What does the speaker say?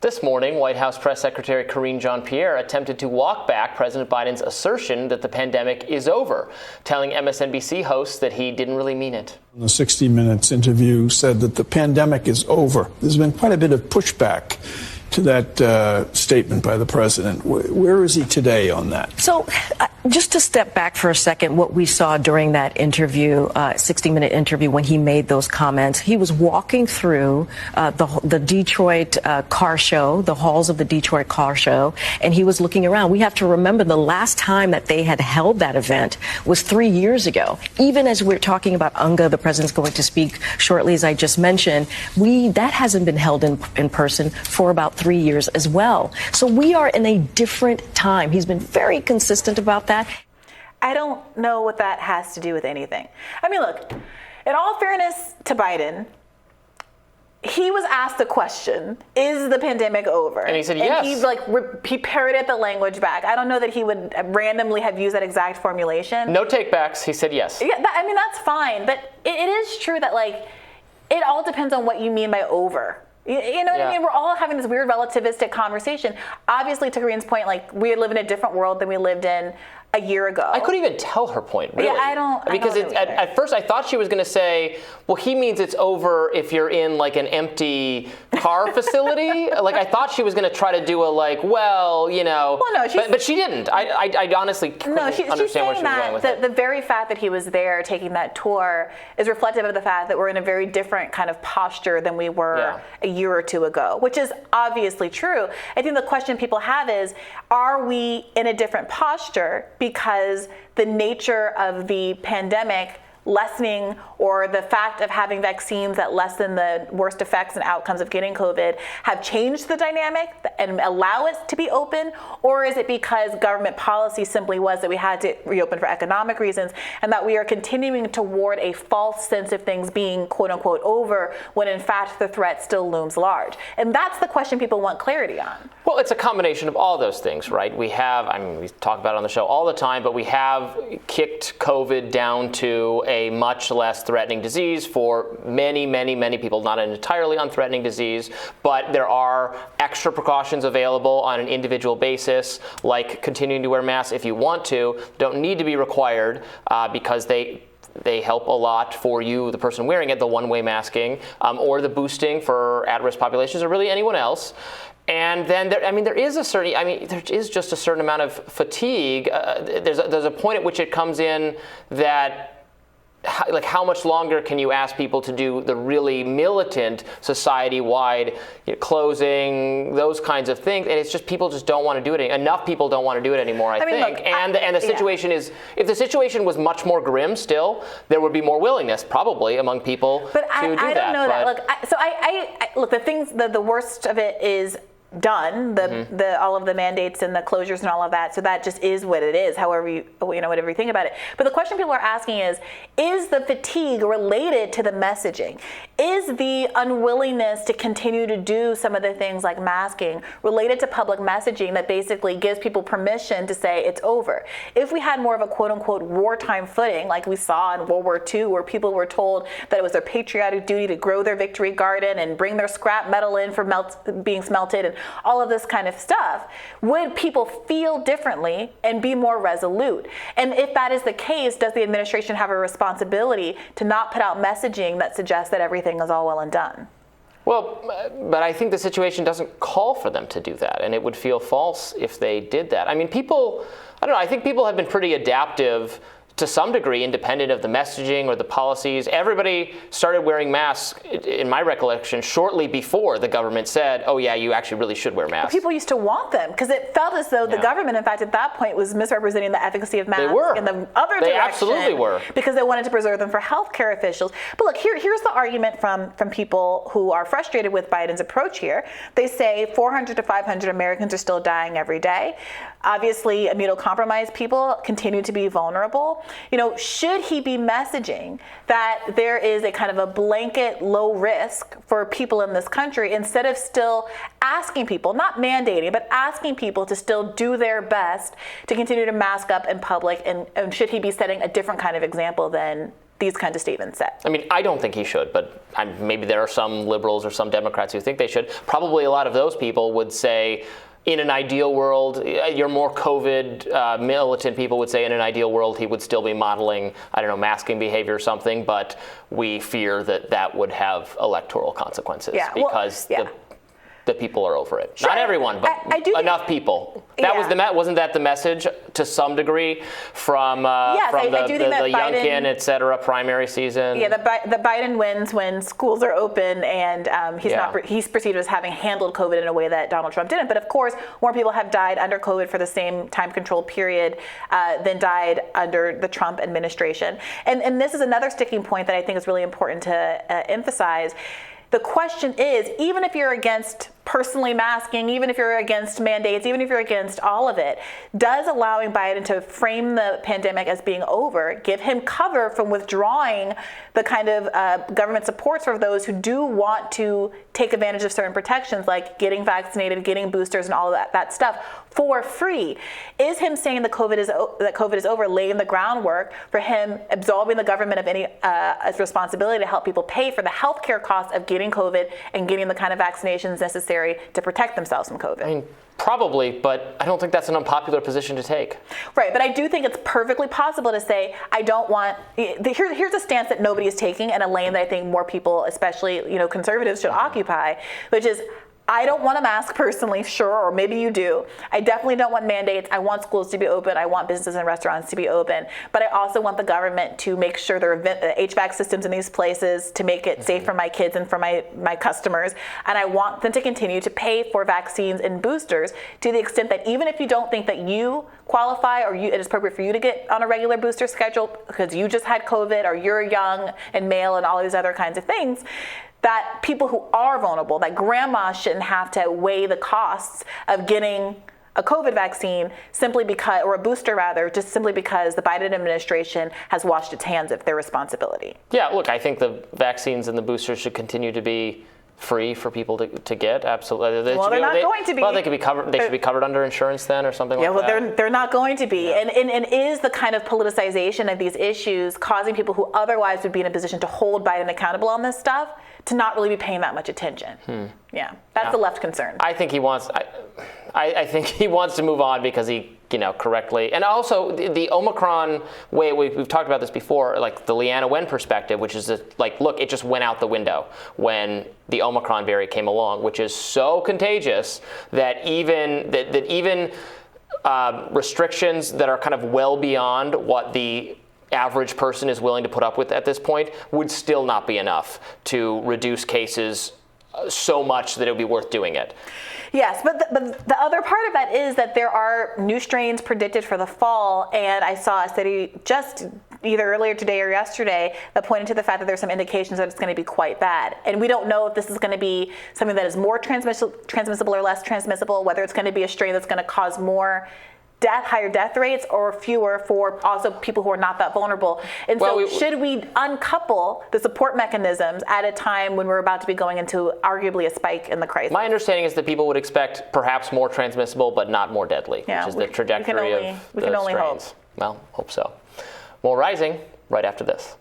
This morning, White House Press Secretary Karine Jean-Pierre attempted to walk back President Biden's assertion that the pandemic is over, telling MSNBC hosts that he didn't really mean it. The 60 Minutes interview said that the pandemic is over. There's been quite a bit of pushback to that statement by the president. Where is he today on that? So just to step back for a second, what we saw during that interview, 60-minute interview, when he made those comments, he was walking through the Detroit car show, the halls of the Detroit car show, and he was looking around. We have to remember the last time that they had held that event was 3 years ago. Even as we're talking about UNGA, the president's going to speak shortly, as I just mentioned, that hasn't been held in person for about 3 years as well. So we are in a different time. He's been very consistent about that. I don't know what that has to do with anything. I mean, look, in all fairness to Biden, he was asked the question, is the pandemic over? And he said yes. And he parroted the language back. I don't know that he would randomly have used that exact formulation. No takebacks. He said yes. Yeah, that's fine. But it is true that, it all depends on what you mean by over. You know what I mean? We're all having this weird relativistic conversation. Obviously, to Karine's point, we live in a different world than we lived in a year ago. I couldn't even tell her point, really. Yeah, I don't. Because at first I thought she was going to say, well, he means it's over if you're in an empty car facility. I thought she was going to try to do a well, no. Well, no, but she didn't. I honestly couldn't understand where she was going with it. The very fact that he was there taking that tour is reflective of the fact that we're in a very different kind of posture than we were a year or two ago, which is obviously true. I think the question people have is, are we in a different posture because the nature of the pandemic lessening, or the fact of having vaccines that lessen the worst effects and outcomes of getting COVID, have changed the dynamic and allow it to be open? Or is it because government policy simply was that we had to reopen for economic reasons, and that we are continuing toward a false sense of things being quote unquote over, when in fact the threat still looms large? And that's the question people want clarity on. Well, it's a combination of all those things, right? We talk about it on the show all the time, but we have kicked COVID down to a much less threatening disease for many, many, many people. Not an entirely unthreatening disease, but there are extra precautions available on an individual basis, like continuing to wear masks if you want to. Don't need to be required because they help a lot for you, the person wearing it, the one-way masking, or the boosting for at-risk populations, or really anyone else. And then there is just a certain amount of fatigue. There's a point at which it comes in that, how much longer can you ask people to do the really militant society-wide closing, those kinds of things? And it's just people just don't want to do it. Enough people don't want to do it anymore, I think. Look, and the situation is, if the situation was much more grim still, there would be more willingness probably among people to do that. But I don't know that. Look, the worst of it is done, all of the mandates and the closures and all of that. So that just is what it is, however whatever you think about it. But the question people are asking is the fatigue related to the messaging? Is the unwillingness to continue to do some of the things like masking related to public messaging that basically gives people permission to say it's over? If we had more of a quote unquote wartime footing, like we saw in World War II, where people were told that it was their patriotic duty to grow their victory garden and bring their scrap metal in for being smelted, and all of this kind of stuff, would people feel differently and be more resolute? And if that is the case, does the administration have a responsibility to not put out messaging that suggests that everything is all well and done? Well, but I think the situation doesn't call for them to do that, and it would feel false if they did that. I think people have been pretty adaptive to some degree, independent of the messaging or the policies. Everybody started wearing masks, in my recollection, shortly before the government said, oh yeah, you actually really should wear masks. People used to want them because it felt as though the government, in fact, at that point was misrepresenting the efficacy of masks in the other direction. They absolutely were. Because they wanted to preserve them for healthcare officials. But look, here's the argument from people who are frustrated with Biden's approach here. They say 400 to 500 Americans are still dying every day. Obviously, immunocompromised people continue to be vulnerable. Should he be messaging that there is a kind of a blanket low risk for people in this country, instead of still asking people, not mandating, but asking people to still do their best to continue to mask up in public? And should he be setting a different kind of example than these kinds of statements said. I mean, I don't think he should, but maybe there are some liberals or some Democrats who think they should. Probably a lot of those people would say, in an ideal world, your more COVID militant people would say in an ideal world he would still be modeling, I don't know, masking behavior or something, but we fear that that would have electoral consequences because the people are over it. Sure. Not everyone, but enough people. That was wasn't that the message to some degree from the Youngkin, et cetera, primary season? Yeah, the Biden wins when schools are open, and he's perceived as having handled COVID in a way that Donald Trump didn't. But of course, more people have died under COVID for the same time control period than died under the Trump administration. And this is another sticking point that I think is really important to emphasize. The question is, even if you're against personally masking, even if you're against mandates, even if you're against all of it, does allowing Biden to frame the pandemic as being over give him cover from withdrawing the kind of government supports for those who do want to take advantage of certain protections like getting vaccinated, getting boosters, and all of that stuff for free? Is him saying that COVID is over laying the groundwork for him absolving the government of any responsibility to help people pay for the healthcare costs of getting COVID and getting the kind of vaccinations necessary to protect themselves from COVID? I mean, probably, but I don't think that's an unpopular position to take. Right, but I do think it's perfectly possible to say, I don't want, here's a stance that nobody is taking and a lane that I think more people, especially conservatives, should occupy, which is, I don't want a mask personally, sure, or maybe you do. I definitely don't want mandates. I want schools to be open. I want businesses and restaurants to be open. But I also want the government to make sure there are HVAC systems in these places to make it safe for my kids and for my customers. And I want them to continue to pay for vaccines and boosters to the extent that even if you don't think that you qualify or it is appropriate for you to get on a regular booster schedule because you just had COVID or you're young and male and all these other kinds of things, that people who are vulnerable, that grandma shouldn't have to weigh the costs of getting a COVID vaccine simply because, or a booster rather, just simply because the Biden administration has washed its hands of their responsibility. Yeah, look, I think the vaccines and the boosters should continue to be free for people to get. Absolutely. Well, they're not going to be. Well, they could be covered. They should be covered under insurance then, or something like that. Yeah, well, they're not going to be. Yeah. And is the kind of politicization of these issues causing people who otherwise would be in a position to hold Biden accountable on this stuff to not really be paying that much attention? Yeah, that's the left concern. I think he wants. I think he wants to move on because he, correctly, and also the Omicron way, we've talked about this before, like the Leanna Wen perspective, which is look, it just went out the window when the Omicron variant came along, which is so contagious that even restrictions that are kind of well beyond what the average person is willing to put up with at this point would still not be enough to reduce cases so much that it would be worth doing it. Yes, but the other part of that is that there are new strains predicted for the fall, and I saw a study just either earlier today or yesterday that pointed to the fact that there's some indications that it's going to be quite bad. And we don't know if this is going to be something that is more transmissible or less transmissible, whether it's going to be a strain that's going to cause more higher death rates or fewer for also people who are not that vulnerable. And should we uncouple the support mechanisms at a time when we're about to be going into arguably a spike in the crisis? My understanding is that people would expect perhaps more transmissible but not more deadly, which is the trajectory of the strains. We can only hope. Well, hope so. More Rising right after this.